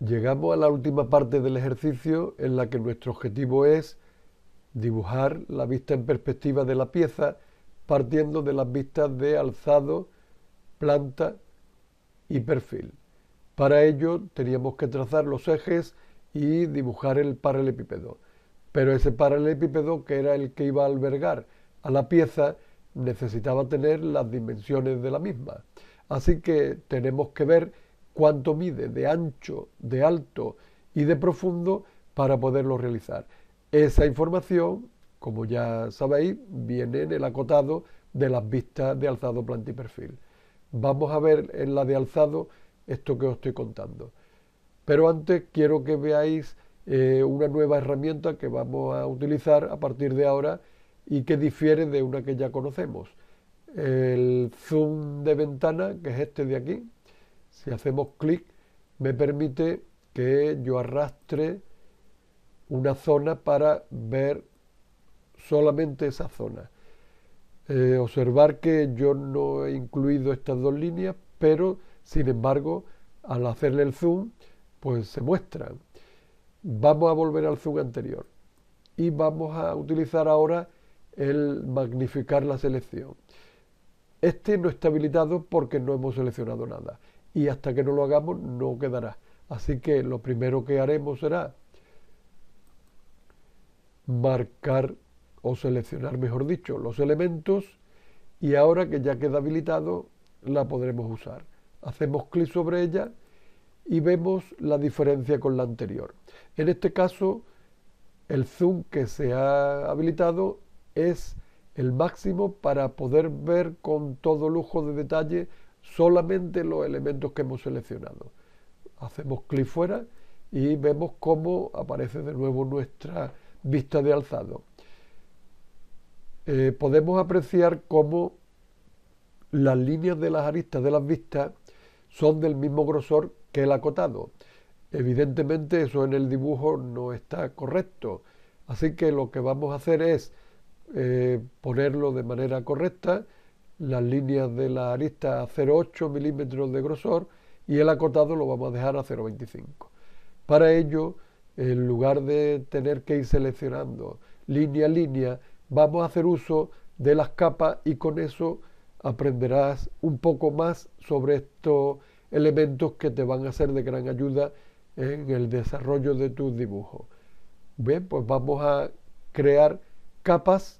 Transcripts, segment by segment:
Llegamos a la última parte del ejercicio en la que nuestro objetivo es dibujar la vista en perspectiva de la pieza partiendo de las vistas de alzado, planta y perfil. Para ello teníamos que trazar los ejes y dibujar el paralelepípedo. Pero ese paralelepípedo, que era el que iba a albergar a la pieza, necesitaba tener las dimensiones de la misma. Así que tenemos que ver cuánto mide de ancho, de alto y de profundo para poderlo realizar. Esa información, como ya sabéis, viene en el acotado de las vistas de alzado, planta y perfil. Vamos a ver en la de alzado esto que os estoy contando. Pero antes quiero que veáis una nueva herramienta que vamos a utilizar a partir de ahora y que difiere de una que ya conocemos. El zoom de ventana, que es este de aquí, si hacemos clic, me permite que yo arrastre una zona para ver solamente esa zona. Observar que yo no he incluido estas dos líneas, pero sin embargo, al hacerle el zoom, pues se muestran. Vamos a volver al zoom anterior y vamos a utilizar ahora el magnificar la selección. Este no está habilitado porque no hemos seleccionado nada y hasta que no lo hagamos no quedará. Así que lo primero que haremos será marcar o seleccionar, mejor dicho, los elementos y ahora que ya queda habilitado la podremos usar. Hacemos clic sobre ella y vemos la diferencia con la anterior. En este caso, el zoom que se ha habilitado es el máximo para poder ver con todo lujo de detalle solamente los elementos que hemos seleccionado. Hacemos clic fuera y vemos cómo aparece de nuevo nuestra vista de alzado. Podemos apreciar cómo las líneas de las aristas de las vistas son del mismo grosor que el acotado. Evidentemente eso en el dibujo no está correcto, así que lo que vamos a hacer es ponerlo de manera correcta, las líneas de la arista a 0,8 milímetros de grosor y el acotado lo vamos a dejar a 0,25. Para ello, en lugar de tener que ir seleccionando línea a línea, vamos a hacer uso de las capas y con eso aprenderás un poco más sobre estos elementos que te van a ser de gran ayuda en el desarrollo de tus dibujos. Bien, pues vamos a crear capas.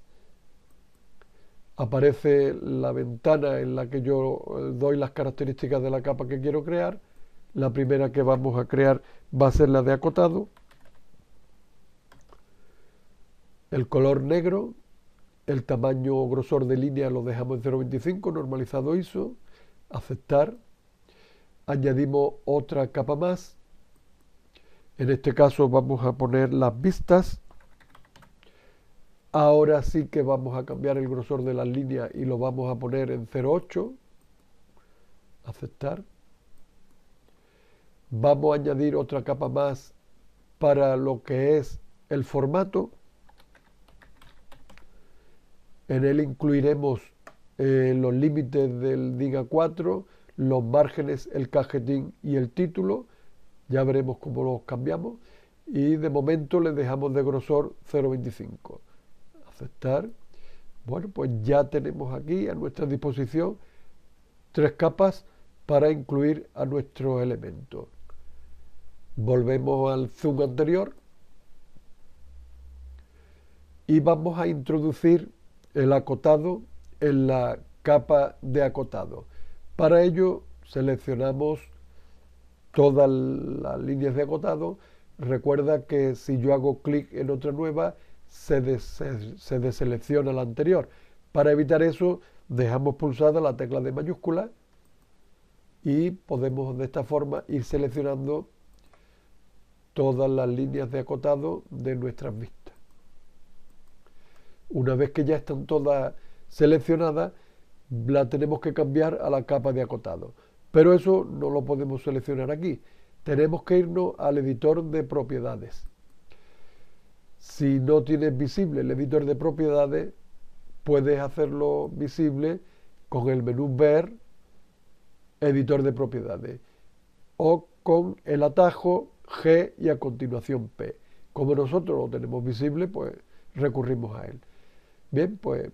Aparece la ventana en la que yo doy las características de la capa que quiero crear. La primera que vamos a crear va a ser la de acotado. El color negro, el tamaño o grosor de línea lo dejamos en 0,25, normalizado ISO, aceptar. Añadimos otra capa más. En este caso vamos a poner las vistas. Ahora sí que vamos a cambiar el grosor de las líneas y lo vamos a poner en 0,8. Aceptar. Vamos a añadir otra capa más para lo que es el formato. En él incluiremos los límites del DIN A4, los márgenes, el cajetín y el título. Ya veremos cómo los cambiamos. Y de momento le dejamos de grosor 0,25. Aceptar. Bueno, pues ya tenemos aquí a nuestra disposición 3 capas para incluir a nuestros elementos. Volvemos al zoom anterior y vamos a introducir el acotado en la capa de acotado. Para ello seleccionamos todas las líneas de acotado. Recuerda que si yo hago clic en otra nueva, se deselecciona la anterior. Para evitar eso, dejamos pulsada la tecla de mayúscula y podemos de esta forma ir seleccionando todas las líneas de acotado de nuestras vistas. Una vez que ya están todas seleccionadas, la tenemos que cambiar a la capa de acotado. Pero eso no lo podemos seleccionar aquí. Tenemos que irnos al editor de propiedades. Si no tienes visible el editor de propiedades, puedes hacerlo visible con el menú Ver, editor de propiedades, o con el atajo G y a continuación P. Como nosotros lo tenemos visible, pues recurrimos a él. Bien, pues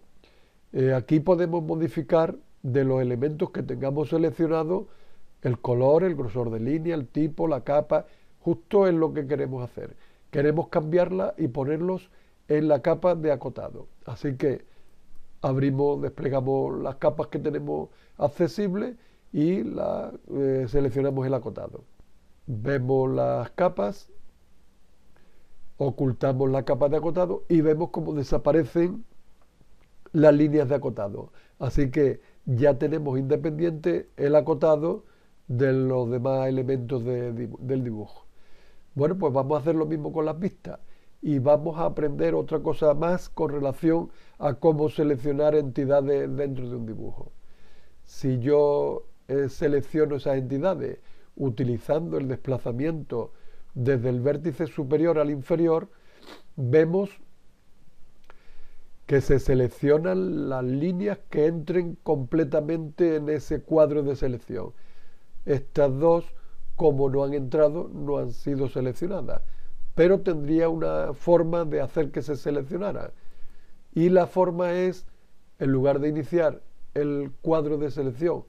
aquí podemos modificar de los elementos que tengamos seleccionados el color, el grosor de línea, el tipo, la capa, justo en lo que queremos hacer. Queremos cambiarla y ponerlos en la capa de acotado. Así que desplegamos las capas que tenemos accesibles y seleccionamos el acotado. Vemos las capas, ocultamos la capa de acotado y vemos cómo desaparecen las líneas de acotado. Así que ya tenemos independiente el acotado de los demás elementos del dibujo. Bueno, pues vamos a hacer lo mismo con las vistas y vamos a aprender otra cosa más con relación a cómo seleccionar entidades dentro de un dibujo. Si yo selecciono esas entidades utilizando el desplazamiento desde el vértice superior al inferior, vemos que se seleccionan las líneas que entren completamente en ese cuadro de selección. Estas dos, como no han entrado, no han sido seleccionadas, pero tendría una forma de hacer que se seleccionara. Y la forma es, en lugar de iniciar el cuadro de selección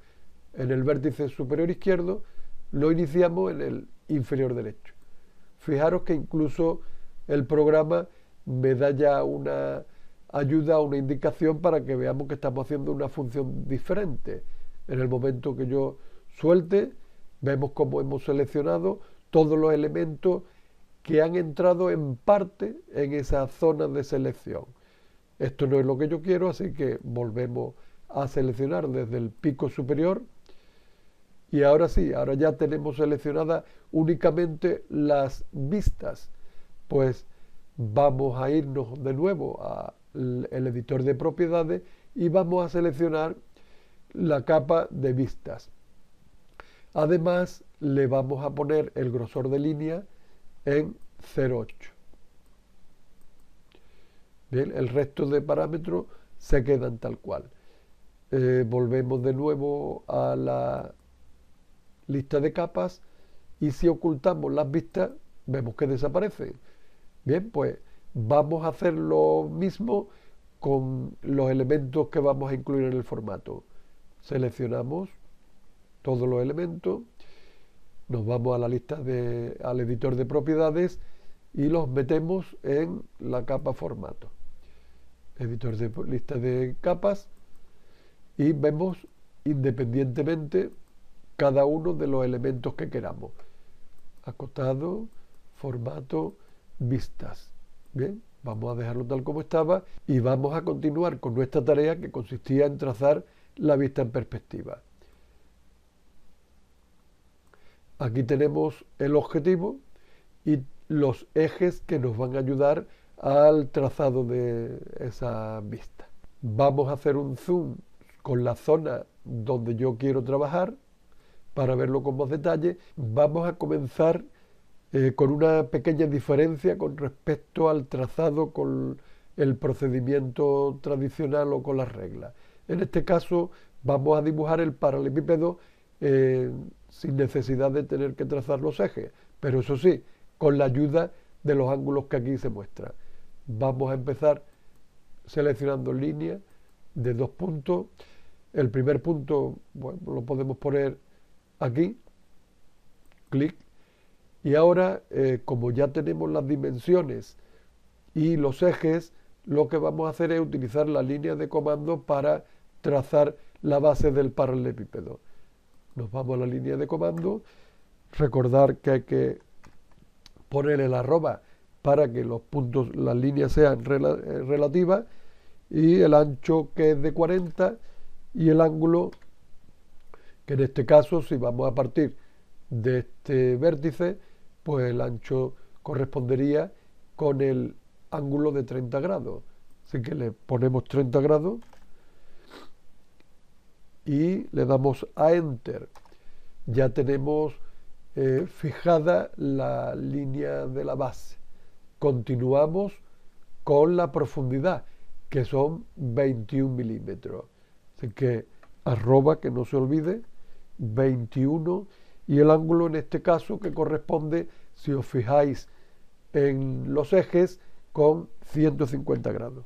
en el vértice superior izquierdo, lo iniciamos en el inferior derecho. Fijaros que incluso el programa me da ya una ayuda, una indicación para que veamos que estamos haciendo una función diferente. En el momento que yo suelte, vemos cómo hemos seleccionado todos los elementos que han entrado en parte en esa zona de selección. Esto no es lo que yo quiero, así que volvemos a seleccionar desde el pico superior. Y ahora sí, ahora ya tenemos seleccionadas únicamente las vistas. Pues vamos a irnos de nuevo al editor de propiedades y vamos a seleccionar la capa de vistas. Además, le vamos a poner el grosor de línea en 0,8. Bien, el resto de parámetros se quedan tal cual. Volvemos de nuevo a la lista de capas y si ocultamos las vistas, vemos que desaparecen. Bien, pues vamos a hacer lo mismo con los elementos que vamos a incluir en el formato. Seleccionamos todos los elementos, nos vamos a la lista al editor de propiedades y los metemos en la capa formato. Editor de lista de capas y vemos independientemente cada uno de los elementos que queramos. Acotado, formato, vistas. Bien, vamos a dejarlo tal como estaba y vamos a continuar con nuestra tarea que consistía en trazar la vista en perspectiva. Aquí tenemos el objetivo y los ejes que nos van a ayudar al trazado de esa vista. Vamos a hacer un zoom con la zona donde yo quiero trabajar para verlo con más detalle. Vamos a comenzar con una pequeña diferencia con respecto al trazado con el procedimiento tradicional o con las reglas. En este caso vamos a dibujar el paralelepípedo sin necesidad de tener que trazar los ejes, pero eso sí, con la ayuda de los ángulos que aquí se muestran. Vamos a empezar seleccionando líneas de 2 puntos. El primer punto, bueno, lo podemos poner aquí, clic, y ahora como ya tenemos las dimensiones y los ejes, lo que vamos a hacer es utilizar la línea de comando para trazar la base del paralelepípedo. Nos vamos a la línea de comando, recordar que hay que poner el arroba para que los puntos, las líneas sean relativas, y el ancho que es de 40 y el ángulo que en este caso, si vamos a partir de este vértice, pues el ancho correspondería con el ángulo de 30 grados. Así que le ponemos 30 grados y le damos a Enter. Ya tenemos fijada la línea de la base. Continuamos con la profundidad, que son 21 milímetros. Así que arroba, que no se olvide, 21, y el ángulo en este caso que corresponde, si os fijáis en los ejes, con 150 grados.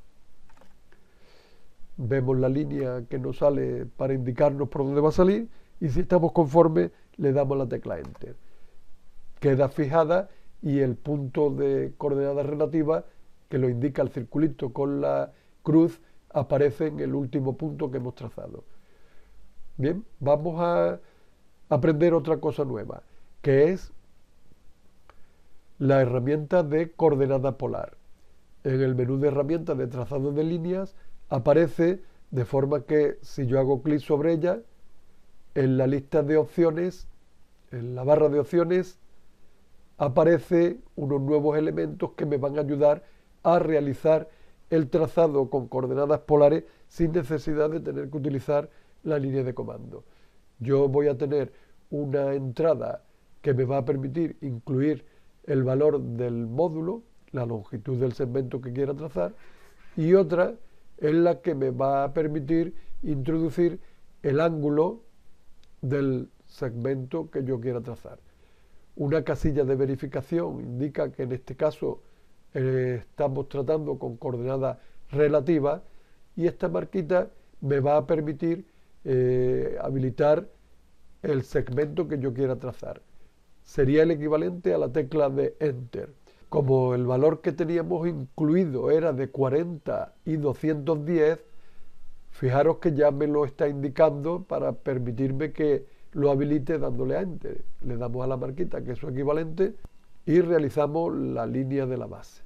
Vemos la línea que nos sale para indicarnos por dónde va a salir y si estamos conformes le damos la tecla Enter. Queda fijada y el punto de coordenada relativa que lo indica el circulito con la cruz aparece en el último punto que hemos trazado. Bien, vamos a aprender otra cosa nueva, que es la herramienta de coordenada polar. En el menú de herramientas de trazado de líneas aparece de forma que si yo hago clic sobre ella, en la lista de opciones, en la barra de opciones, aparece unos nuevos elementos que me van a ayudar a realizar el trazado con coordenadas polares sin necesidad de tener que utilizar la línea de comando. Yo voy a tener una entrada que me va a permitir incluir el valor del módulo, la longitud del segmento que quiera trazar, y otra en la que me va a permitir introducir el ángulo del segmento que yo quiera trazar. Una casilla de verificación indica que en este caso estamos tratando con coordenadas relativas y esta marquita me va a permitir habilitar el segmento que yo quiera trazar. Sería el equivalente a la tecla de Enter. Como el valor que teníamos incluido era de 40 y 210, fijaros que ya me lo está indicando para permitirme que lo habilite dándole a Enter. Le damos a la marquita que es su equivalente y realizamos la línea de la base.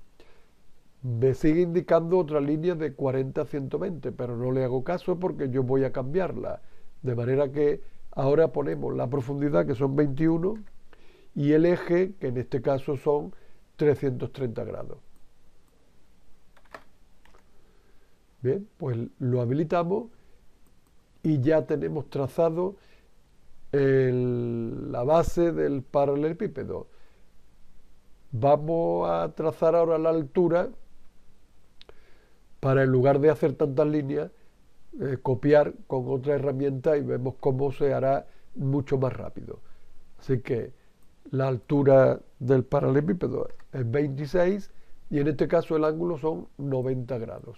Me sigue indicando otra línea de 40 a 120, pero no le hago caso porque yo voy a cambiarla. De manera que ahora ponemos la profundidad, que son 21, y el eje, que en este caso son 330 grados. Bien, pues lo habilitamos y ya tenemos trazado la base del paralelepípedo. Vamos a trazar ahora la altura para, en lugar de hacer tantas líneas, copiar con otra herramienta y vemos cómo se hará mucho más rápido. Así que la altura del paralelepípedo es 26 y en este caso el ángulo son 90 grados.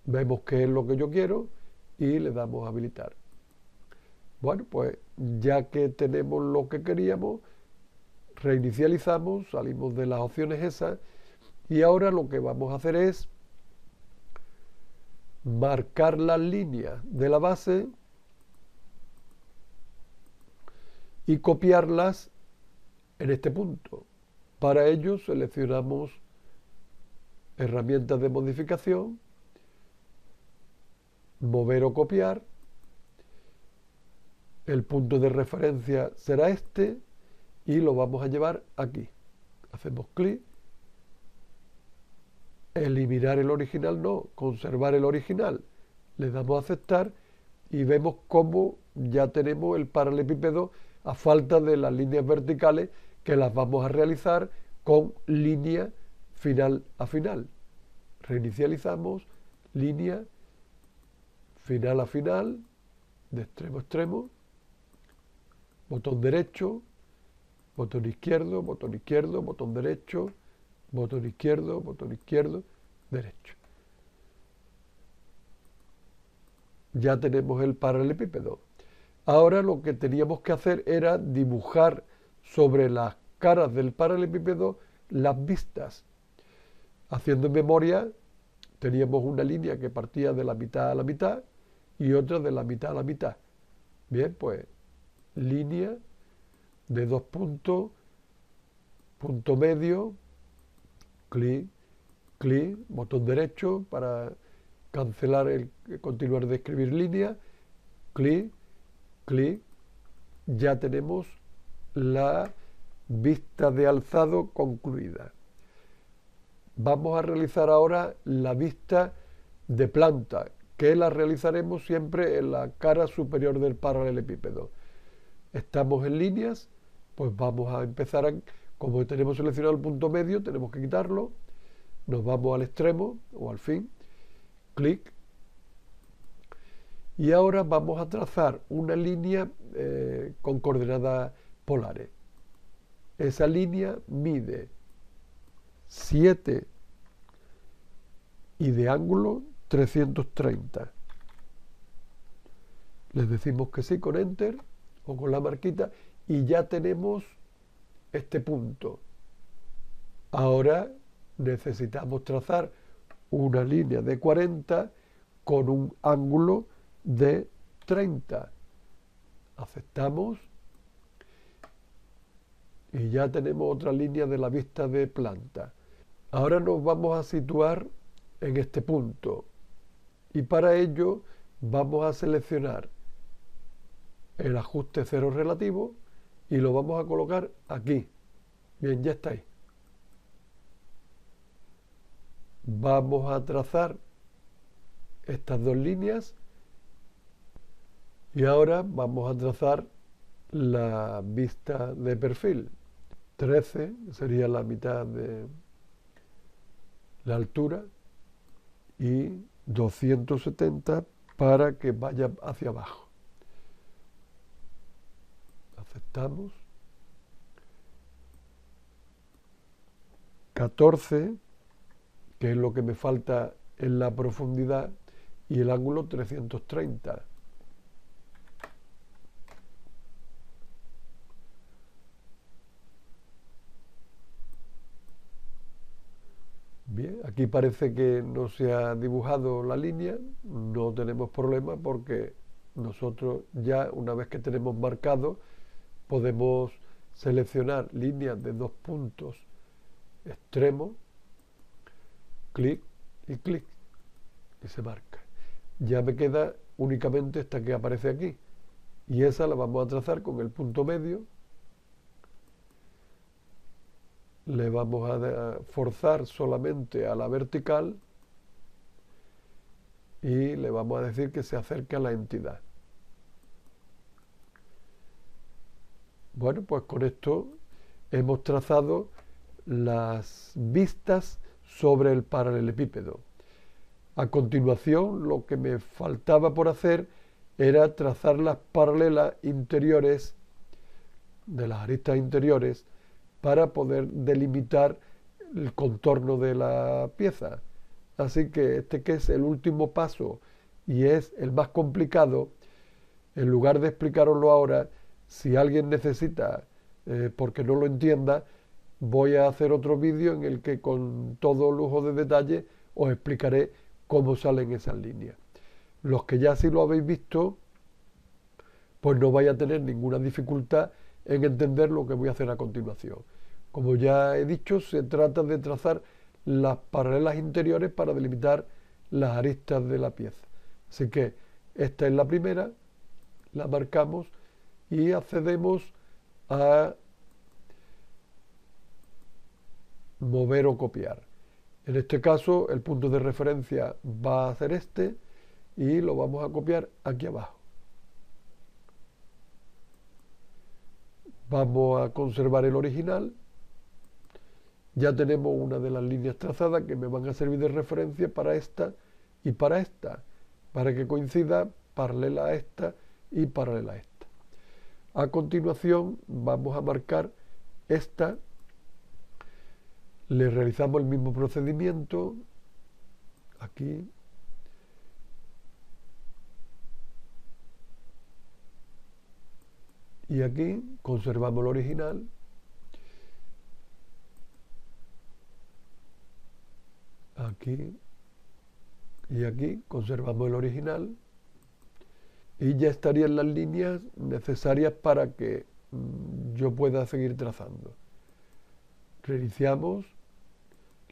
Vemos qué es lo que yo quiero y le damos a habilitar. Bueno, pues ya que tenemos lo que queríamos, reinicializamos, salimos de las opciones esas y ahora lo que vamos a hacer es marcar las líneas de la base y copiarlas en este punto. Para ello seleccionamos herramientas de modificación, mover o copiar. El punto de referencia será este y lo vamos a llevar aquí. Hacemos clic. Eliminar el original no, conservar el original. Le damos a aceptar y vemos cómo ya tenemos el paralelepípedo a falta de las líneas verticales que las vamos a realizar con línea final a final. Reinicializamos, línea final a final, de extremo a extremo, botón derecho, botón izquierdo, botón izquierdo, botón derecho, botón izquierdo, derecho. Ya tenemos el paralelepípedo. Ahora lo que teníamos que hacer era dibujar sobre las caras del paralelepípedo las vistas. Haciendo memoria, teníamos una línea que partía de la mitad a la mitad y otra de la mitad a la mitad. Bien, pues línea de 2 puntos, punto medio, clic, clic, botón derecho para cancelar el continuar de escribir línea, clic, clic, ya tenemos la vista de alzado concluida. Vamos a realizar ahora la vista de planta, que la realizaremos siempre en la cara superior del paralelepípedo. Estamos en líneas, pues vamos a empezar, como tenemos seleccionado el punto medio, tenemos que quitarlo, nos vamos al extremo o al fin, clic, Y ahora vamos a trazar una línea con coordenadas polares. Esa línea mide 7 y de ángulo 330. Les decimos que sí con Enter o con la marquita y ya tenemos este punto. Ahora necesitamos trazar una línea de 40 con un ángulo de 30. Aceptamos y ya tenemos otra línea de la vista de planta. Ahora nos vamos a situar en este punto y para ello vamos a seleccionar el ajuste cero relativo y lo vamos a colocar aquí. Bien, ya está ahí. Vamos a trazar estas dos líneas y ahora vamos a trazar la vista de perfil. 13 sería la mitad de la altura y 270 para que vaya hacia abajo. Aceptamos. 14, que es lo que me falta en la profundidad, y el ángulo 330. Bien, aquí parece que no se ha dibujado la línea, no tenemos problema porque nosotros ya una vez que tenemos marcado podemos seleccionar líneas de dos puntos extremos, clic y clic, y se marca. Ya me queda únicamente esta que aparece aquí y esa la vamos a trazar con el punto medio. Le vamos a forzar solamente a la vertical y le vamos a decir que se acerque a la entidad. Bueno, pues con esto hemos trazado las vistas sobre el paralelepípedo. A continuación, lo que me faltaba por hacer era trazar las paralelas interiores de las aristas interiores para poder delimitar el contorno de la pieza. Así que este, que es el último paso y es el más complicado, en lugar de explicaroslo ahora, si alguien necesita, porque no lo entienda, voy a hacer otro vídeo en el que con todo lujo de detalle os explicaré cómo salen esas líneas. Los que ya sí lo habéis visto, pues no vais a tener ninguna dificultad en entender lo que voy a hacer a continuación. Como ya he dicho, se trata de trazar las paralelas interiores para delimitar las aristas de la pieza. Así que esta es la primera, la marcamos y accedemos a mover o copiar. En este caso, el punto de referencia va a ser este y lo vamos a copiar aquí abajo. Vamos a conservar el original. Ya tenemos una de las líneas trazadas que me van a servir de referencia para esta y para esta, para que coincida paralela a esta y paralela a esta. A continuación vamos a marcar esta, le realizamos el mismo procedimiento, aquí, y aquí conservamos el original, aquí y aquí conservamos el original y ya estarían las líneas necesarias para que yo pueda seguir trazando. Reiniciamos,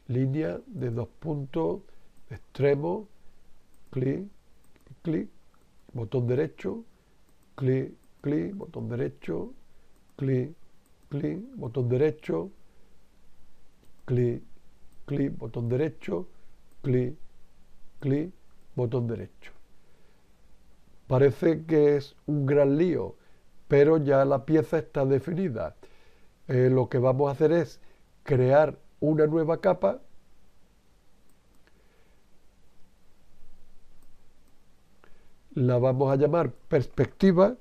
línea de dos puntos, extremo, clic, clic, botón derecho, clic, clic, botón derecho, clic, clic, botón derecho, clic, clic, botón derecho, clic, clic, botón derecho. Parece que es un gran lío, pero ya la pieza está definida. Lo que vamos a hacer es crear una nueva capa la vamos a llamar perspectiva.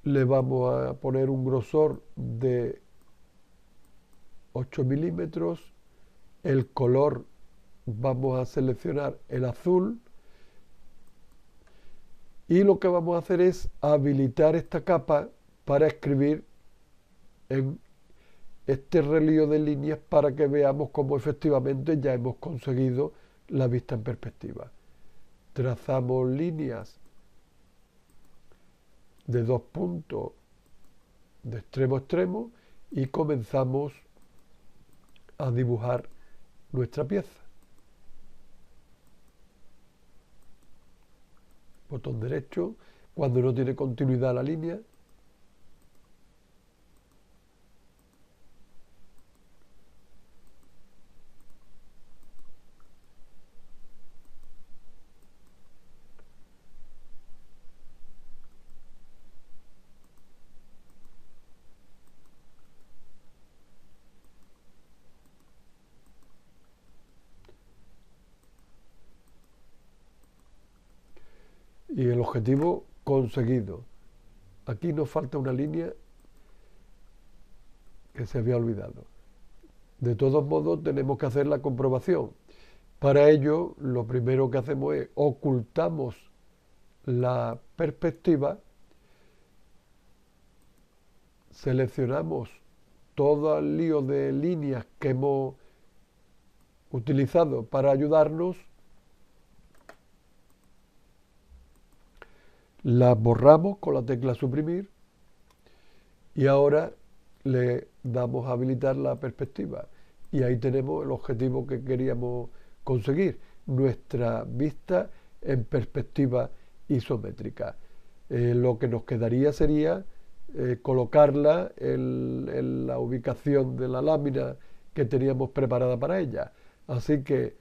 Le vamos a poner un grosor de 8 milímetros. El color vamos a seleccionar el azul. Y lo que vamos a hacer es habilitar esta capa para escribir en este relío de líneas para que veamos cómo efectivamente ya hemos conseguido la vista en perspectiva. Trazamos líneas de 2 puntos de extremo a extremo y comenzamos a dibujar nuestra pieza. Botón derecho, cuando no tiene continuidad la línea. Y el objetivo conseguido. Aquí nos falta una línea que se había olvidado. De todos modos, tenemos que hacer la comprobación. Para ello, lo primero que hacemos es ocultamos la perspectiva, seleccionamos todo el lío de líneas que hemos utilizado para ayudarnos, las borramos con la tecla suprimir y ahora le damos a habilitar la perspectiva. Y ahí tenemos el objetivo que queríamos conseguir, nuestra vista en perspectiva isométrica. Lo que nos quedaría sería colocarla en la ubicación de la lámina que teníamos preparada para ella. Así que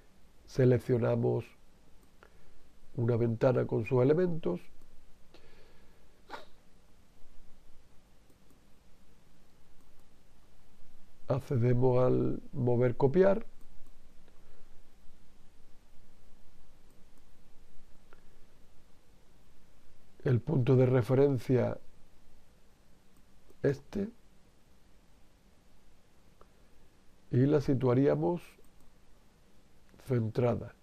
seleccionamos una ventana con sus elementos, accedemos al mover copiar, el punto de referencia y la situaríamos centrada.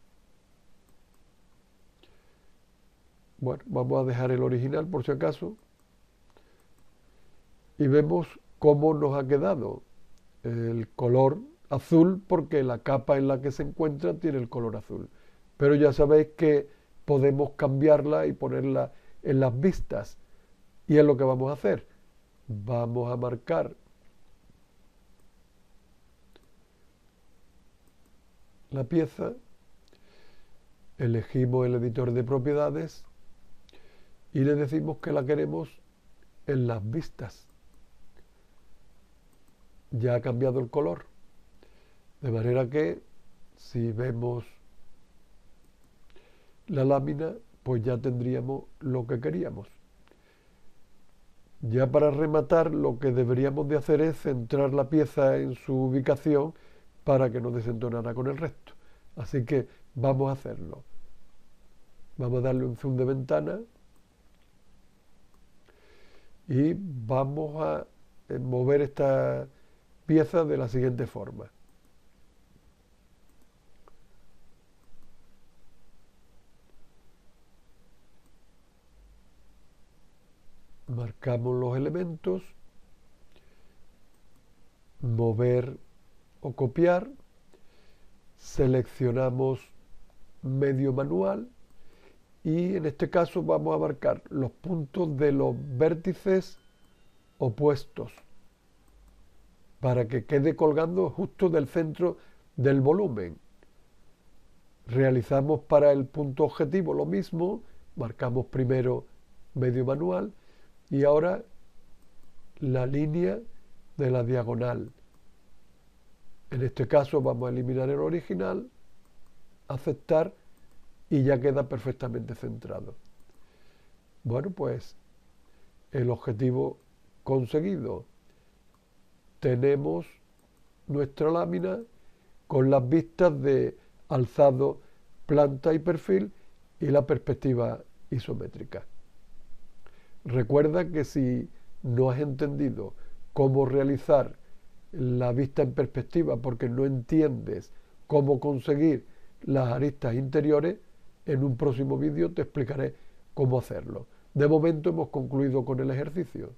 Bueno, vamos a dejar el original por si acaso y vemos cómo nos ha quedado el color azul porque la capa en la que se encuentra tiene el color azul. Pero ya sabéis que podemos cambiarla y ponerla en las vistas y es lo que vamos a hacer. Vamos a marcar la pieza, elegimos el editor de propiedades y le decimos que la queremos en las vistas. Ya ha cambiado el color, de manera que si vemos la lámina, pues ya tendríamos lo que queríamos. Ya para rematar, lo que deberíamos de hacer es centrar la pieza en su ubicación para que no desentonara con el resto. Así que vamos a hacerlo. Vamos a darle un zoom de ventana y vamos a mover esta pieza de la siguiente forma. Marcamos los elementos, mover o copiar, seleccionamos medio manual y en este caso vamos a marcar los puntos de los vértices opuestos para que quede colgando justo del centro del volumen. Realizamos para el punto objetivo lo mismo, marcamos primero medio manual y ahora la línea de la diagonal. En este caso vamos a eliminar el original, aceptar y ya queda perfectamente centrado. Bueno, pues el objetivo conseguido. Tenemos nuestra lámina con las vistas de alzado, planta y perfil y la perspectiva isométrica. Recuerda que si no has entendido cómo realizar la vista en perspectiva porque no entiendes cómo conseguir las aristas interiores, en un próximo vídeo te explicaré cómo hacerlo. De momento hemos concluido con el ejercicio.